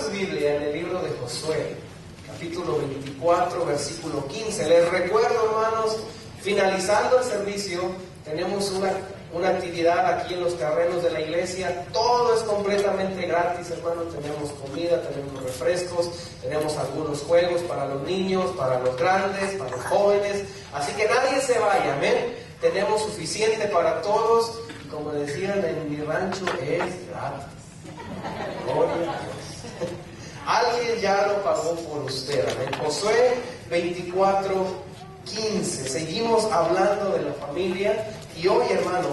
su Biblia en el libro de Josué, capítulo 24, versículo 15. Les recuerdo, hermanos, finalizando el servicio, tenemos una actividad aquí en los terrenos de la iglesia. Todo es completamente gratis, hermanos. Tenemos comida, tenemos refrescos, tenemos algunos juegos para los niños, para los grandes, para los jóvenes. Así que nadie se vaya, amén. Tenemos suficiente para todos. Y como decían en mi rancho, es gratis. Gloria a Dios. Alguien ya lo pagó por usted, amén. Josué 24, 15. Seguimos hablando de la familia. Y hoy, hermano,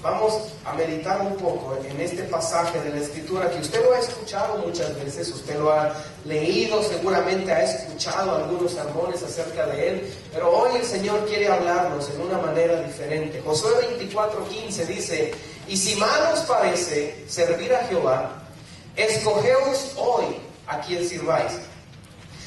vamos a meditar un poco en este pasaje de la Escritura que usted lo ha escuchado muchas veces, usted lo ha leído, seguramente ha escuchado algunos sermones acerca de él, pero hoy el Señor quiere hablarnos en una manera diferente. Josué 24:15 dice: y si mal os parece servir a Jehová, escogeos hoy a quien sirváis.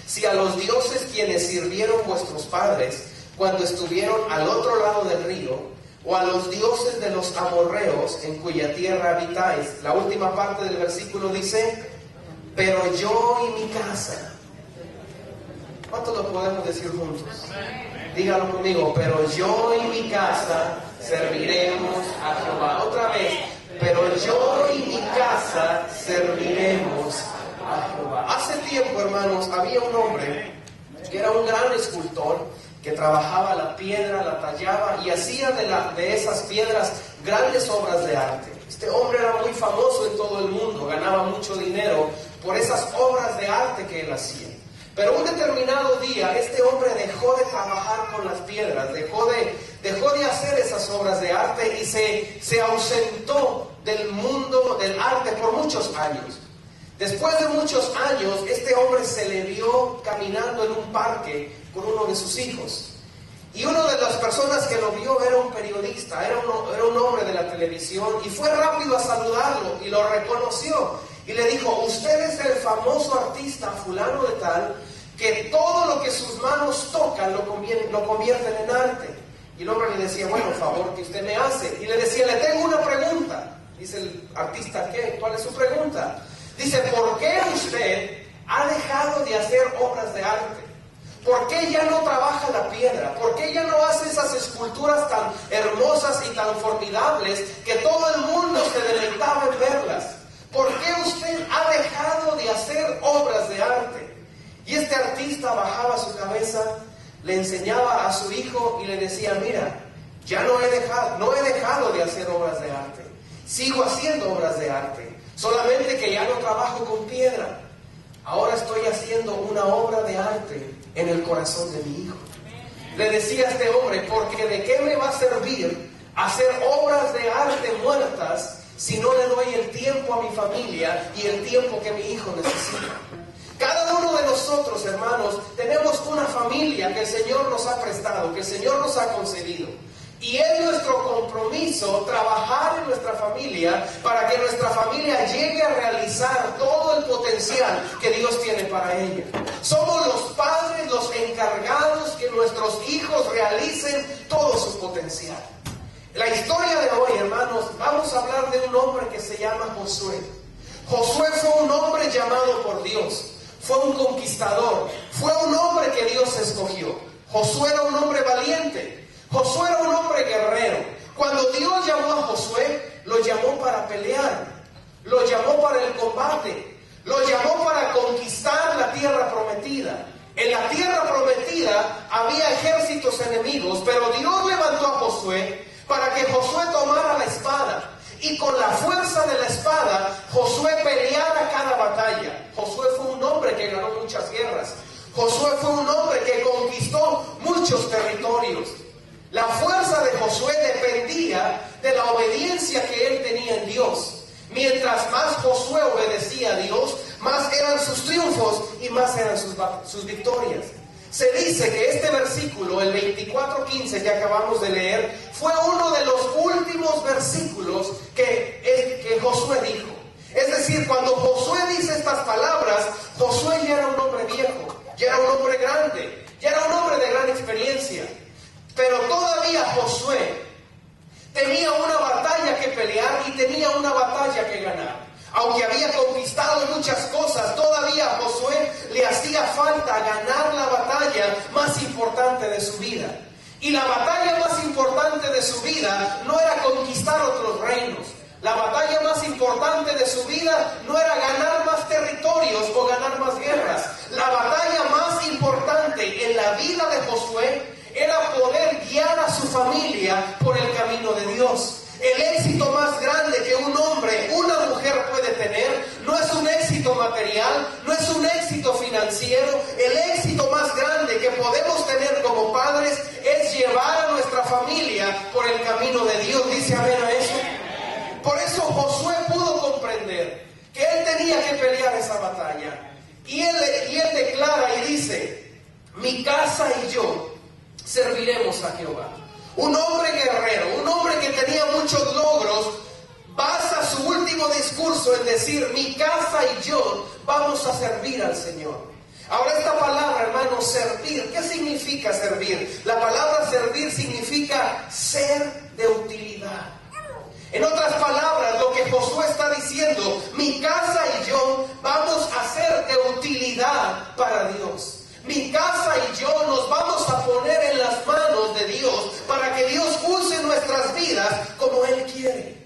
Si a los dioses quienes sirvieron vuestros padres cuando estuvieron al otro lado del río, o a los dioses de los amorreos en cuya tierra habitáis. La última parte del versículo dice: pero yo y mi casa. ¿Cuánto lo podemos decir juntos? Dígalo conmigo: pero yo y mi casa serviremos a Jehová. Otra vez: pero yo y mi casa serviremos a Jehová. Hace tiempo, hermanos, había un hombre que era un gran escultor, que trabajaba la piedra, la tallaba y hacía de esas piedras grandes obras de arte. Este hombre era muy famoso en todo el mundo, ganaba mucho dinero por esas obras de arte que él hacía. Pero un determinado día este hombre dejó de trabajar con las piedras, dejó de hacer esas obras de arte y se ausentó del mundo del arte por muchos años. Después de muchos años, este hombre se le vio caminando en un parque con uno de sus hijos. Y una de las personas que lo vio era un periodista, era un hombre de la televisión, y fue rápido a saludarlo y lo reconoció. Y le dijo: usted es el famoso artista fulano de tal, que todo lo que sus manos tocan lo convierten en arte. Y el hombre le decía: bueno, favor que usted me hace. Y le decía: le tengo una pregunta. Dice el artista: ¿qué? ¿Cuál es su pregunta? Dice: ¿por qué usted ha dejado de hacer obras de arte? ¿Por qué ya no trabaja la piedra? ¿Por qué ya no hace esas esculturas tan hermosas y tan formidables que todo el mundo se deleitaba en verlas? ¿Por qué usted ha dejado de hacer obras de arte? Y este artista bajaba su cabeza, le enseñaba a su hijo y le decía: mira, ya no he dejado de hacer obras de arte. Sigo haciendo obras de arte. Solamente que ya no trabajo con piedra. Ahora estoy haciendo una obra de arte en el corazón de mi hijo. Le decía a este hombre: porque ¿de qué me va a servir hacer obras de arte muertas si no le doy el tiempo a mi familia y el tiempo que mi hijo necesita? Cada uno de nosotros, hermanos, tenemos una familia que el Señor nos ha prestado, que el Señor nos ha concedido. Y es nuestro compromiso trabajar en nuestra familia para que nuestra familia llegue a realizar todo el potencial que Dios tiene para ella. Somos los padres los encargados que nuestros hijos realicen todo su potencial. La historia de hoy, hermanos, vamos a hablar de un hombre que se llama Josué. Josué fue un hombre llamado por Dios, fue un conquistador, fue un hombre que Dios escogió. Josué era un hombre valiente. Josué era un hombre guerrero. Cuando Dios llamó a Josué, lo llamó para pelear, lo llamó para el combate, lo llamó para conquistar la tierra prometida. En la tierra prometida había ejércitos enemigos, pero Dios levantó a Josué para que Josué tomara la espada. Y con la fuerza de la espada, Josué peleara cada batalla. Josué fue un hombre que ganó muchas guerras. Josué fue un hombre que conquistó muchos territorios. La fuerza de Josué dependía de la obediencia que él tenía en Dios. Mientras más Josué obedecía a Dios, más eran sus triunfos y más eran sus victorias. Se dice que este versículo, el 24:15 que acabamos de leer, fue uno de los últimos versículos que Josué dijo. Es decir, cuando Josué dice estas palabras, Josué ya era un hombre viejo, ya era un hombre grande, ya era un hombre de gran experiencia. Pero todavía Josué tenía una batalla que pelear y tenía una batalla que ganar. Aunque había conquistado muchas cosas, todavía batalla más importante de su vida. Y la batalla más importante de su vida no era conquistar otros reinos. La batalla más importante de su vida no era ganar más territorios o ganar más guerras. La batalla más importante en la vida de Josué era poder guiar a su familia por el camino de Dios. El éxito más grande que un hombre, una mujer puede tener, no es un éxito material, no es un éxito financiero. El éxito más grande que podemos tener como padres es llevar a nuestra familia por el camino de Dios. ¿Dice amén a eso? Por eso Josué pudo comprender que él tenía que pelear esa batalla. Y él declara y dice: mi casa y yo serviremos a Jehová. Un hombre guerrero, un hombre que tenía muchos logros, basa su último discurso en decir: mi casa y yo vamos a servir al Señor. Ahora, esta palabra, hermano, servir, ¿qué significa servir? La palabra servir significa ser de utilidad. En otras palabras, lo que Josué está diciendo: mi casa y yo vamos a ser de utilidad para Dios. Mi casa y yo nos vamos a poner en las manos de Dios para que Dios use nuestras vidas como Él quiere.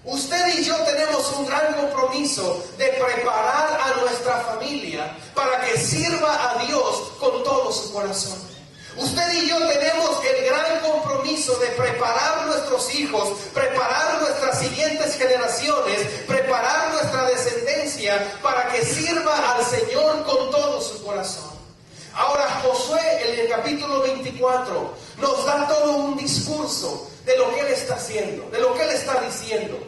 Usted y yo tenemos un gran compromiso de preparar a nuestra familia para que sirva a Dios con todo su corazón. Usted y yo tenemos el gran compromiso de preparar nuestros hijos, preparar nuestras siguientes generaciones, preparar nuestra descendencia para que sirva al Señor con todo su corazón. Ahora, Josué en el capítulo 24 nos da todo un discurso de lo que Él está haciendo, de lo que Él está diciendo.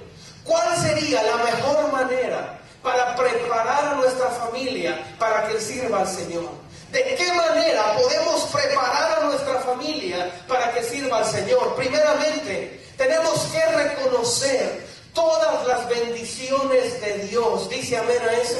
¿Cuál sería la mejor manera para preparar a nuestra familia para que Él sirva al Señor? ¿De qué manera podemos preparar a nuestra familia para que sirva al Señor? Primeramente, tenemos que reconocer todas las bendiciones de Dios. ¿Dice amén a eso?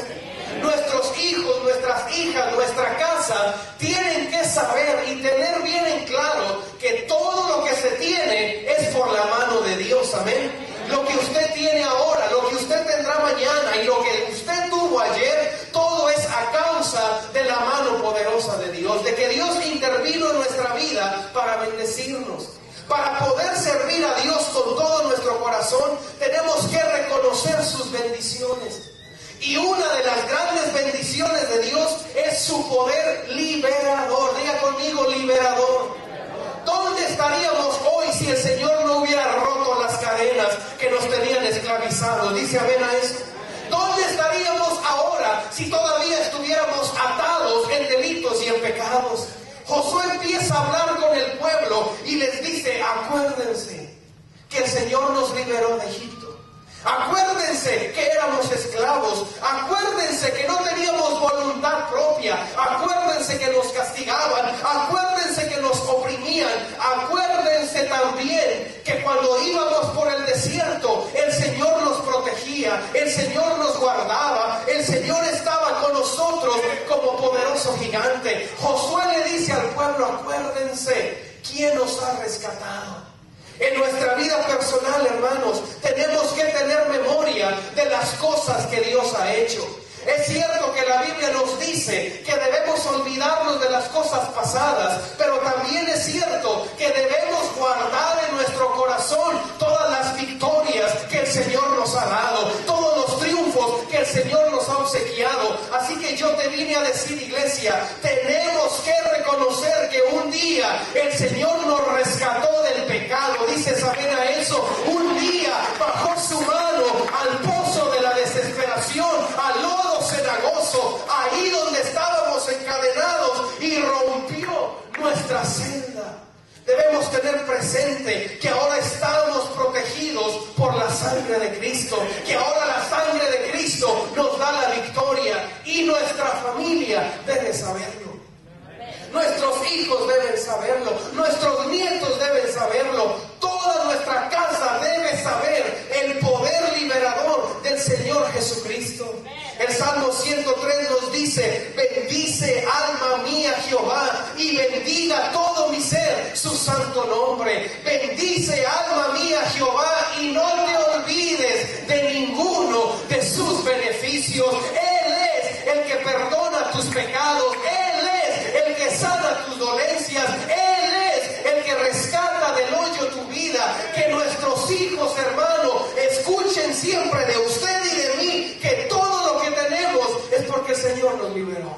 Nuestros hijos, nuestras hijas, nuestra casa tienen que saber y tener bien en claro que todo lo que se tiene es por la mano de Dios. Amén. Lo que usted tiene ahora, lo que usted tendrá mañana y lo que usted tuvo ayer, todo es a causa de la mano poderosa de Dios, de que Dios intervino en nuestra vida para bendecirnos. Para poder servir a Dios con todo nuestro corazón, tenemos que reconocer sus bendiciones. Y una de las grandes bendiciones de Dios es su poder liberador. Diga conmigo: liberador. ¿Dónde estaríamos hoy si el Señor no hubiera roto las cadenas que nos tenían esclavizados? Dice amén a eso. ¿Dónde estaríamos ahora si todavía estuviéramos atados en delitos y en pecados? Josué empieza a hablar con el pueblo y les dice: acuérdense que el Señor nos liberó de Egipto. Acuérdense que éramos esclavos. Acuérdense que no teníamos voluntad propia. Acuérdense que nos castigaban. Acuérdense que nos oprimían. Acuérdense también que cuando íbamos por el desierto, el Señor nos protegía, el Señor nos guardaba, el Señor estaba con nosotros como poderoso gigante. Josué le dice al pueblo: acuérdense quién nos ha rescatado. En nuestra vida personal, hermanos, tenemos que tener memoria de las cosas que Dios ha hecho. Es cierto que la Biblia nos dice que debemos olvidarnos de las cosas pasadas, pero también es cierto que debemos guardar en nuestro corazón todas las victorias que el Señor nos ha dado, todos los triunfos que el Señor nos ha obsequiado. Así que yo te vine a decir, iglesia, tenemos que reconocer que un día el Señor nos rescató del pecado. ¿Dices amén a eso? Un día bajó su mano al pozo de la desesperación, al lodo cenagoso, ahí donde estábamos encadenados, y rompió nuestra celda. Debemos tener presente que ahora estamos protegidos por la sangre de Cristo, que ahora la sangre de Cristo nos da la victoria, y nuestra familia debe saberlo. Nuestros hijos deben saberlo, nuestros nietos deben saberlo, toda nuestra casa debe saber el poder liberador del Señor Jesucristo. El Salmo 103 nos dice: bendice alma mía Jehová, y bendiga todo mi ser su santo nombre. Bendice alma mía Jehová, y no te olvides de ninguno de sus beneficios. Él es el que perdona tus pecados, Él es el que sana tus liberó.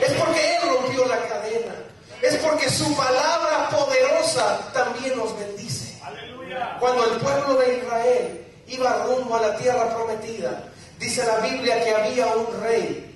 Es porque Él rompió la cadena. Es porque su palabra poderosa también nos bendice. ¡Aleluya! Cuando el pueblo de Israel iba rumbo a la tierra prometida, dice la Biblia que había un rey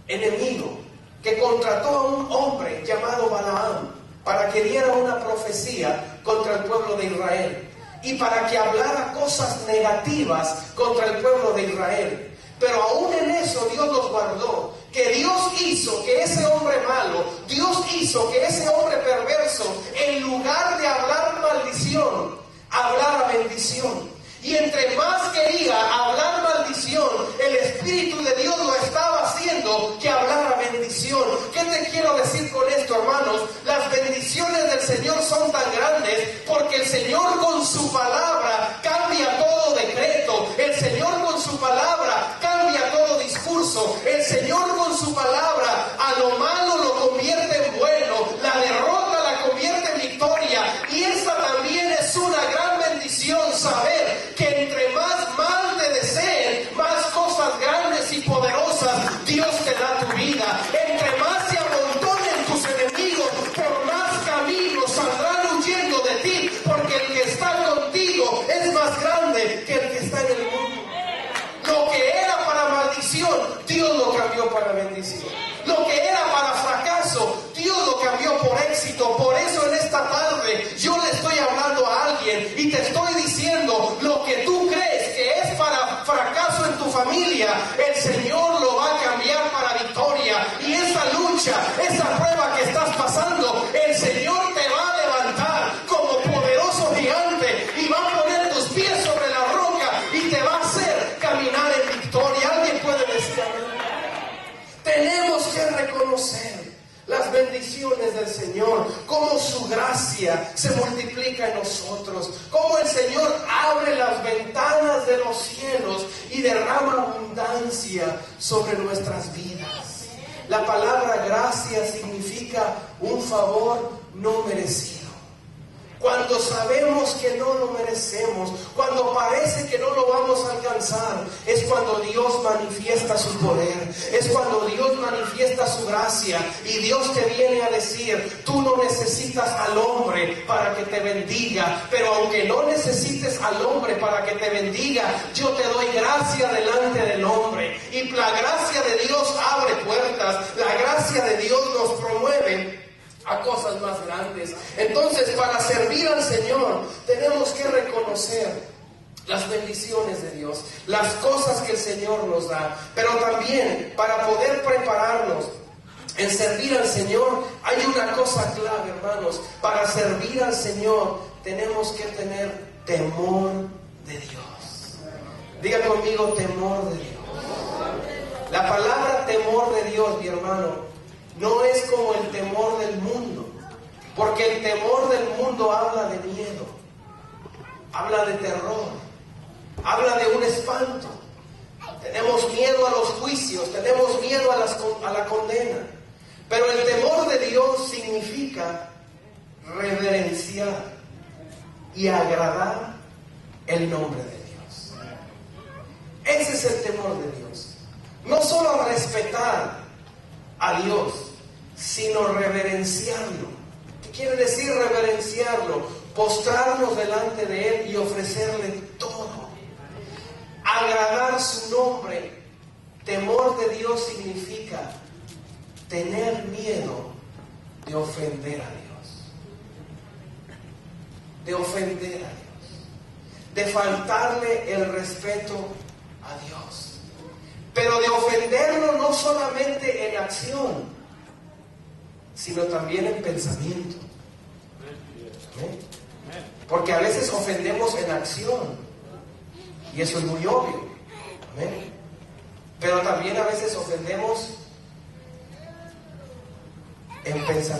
enemigo que contrató a un hombre llamado Balaam para que diera una profecía contra el pueblo de Israel y para que hablara cosas negativas contra el pueblo de Israel. Pero aún en eso Dios los guardó. Que Dios hizo que ese hombre malo, Dios hizo que ese hombre perverso, en lugar de hablar maldición, hablara bendición. Y entre más quería hablar maldición, el Espíritu de Dios lo estaba haciendo que hablara bendición. ¿Qué te quiero decir con esto, hermanos? Las bendiciones del Señor son tan grandes porque el Señor con su palabra cambia todo decreto. El Señor con su palabra cambia todo discurso. El Señor con su palabra a lo malo lo convierte en bueno. La derrota la convierte en victoria. Y esa también es una gran bendición, saber que entre más mal te deseen, más cosas grandes y poderosas Dios te da a tu vida. Entre más se amontonen tus enemigos, por más caminos saldrán huyendo de ti, porque el que está contigo es más grande que el que está en el mundo. Lo que era para maldición, Dios lo cambió para bendición. Lo que era para fracaso, Dios lo cambió por éxito. Por eso en esta tarde yo le estoy hablando a alguien y te estoy diciendo: lo que tú crees que es para fracaso en tu familia, el Señor lo va a cambiar para victoria. Y esa lucha, esa prueba que estás pasando, el Señor te va a levantar como poderoso gigante y va a poner tus pies sobre la roca y te va a hacer caminar en victoria. ¿Alguien puede decir amén? Tenemos que reconocer las bendiciones del Señor, cómo su gracia se multiplica en nosotros, cómo el Señor abre las ventanas de los cielos y derrama abundancia sobre nuestras vidas. La palabra gracia significa un favor no merecido. Cuando sabemos que no lo merecemos, cuando parece que no lo vamos a alcanzar, es cuando Dios manifiesta su poder, es cuando Dios manifiesta su gracia y Dios te viene a decir: tú no necesitas al hombre para que te bendiga, pero aunque no necesites al hombre para que te bendiga, yo te doy gracia delante del hombre. Y la gracia de Dios abre puertas, la gracia de Dios nos promueve a cosas más grandes. Entonces, para servir al Señor tenemos que reconocer las bendiciones de Dios, las cosas que el Señor nos da, pero también para poder prepararnos en servir al Señor hay una cosa clave, hermanos. Para servir al Señor tenemos que tener temor de Dios. Diga conmigo: temor de Dios. La palabra temor de Dios, mi hermano, no es como el temor del mundo, porque el temor del mundo habla de miedo, habla de terror, habla de un espanto. Tenemos miedo a los juicios, tenemos miedo a la condena. Pero el temor de Dios significa reverenciar y agradar el nombre de Dios. Ese es el temor de Dios. No solo respetar a Dios, sino reverenciarlo. ¿Qué quiere decir reverenciarlo? Postrarnos delante de Él y ofrecerle todo. Agradar su nombre. Temor de Dios significa tener miedo de ofender a Dios. De ofender a Dios. De faltarle el respeto a Dios. Pero de ofenderlo no solamente en acción, sino también en pensamiento. ¿Eh? Porque a veces ofendemos en acción, y eso es muy obvio. ¿Eh? Pero también a veces ofendemos en pensamiento.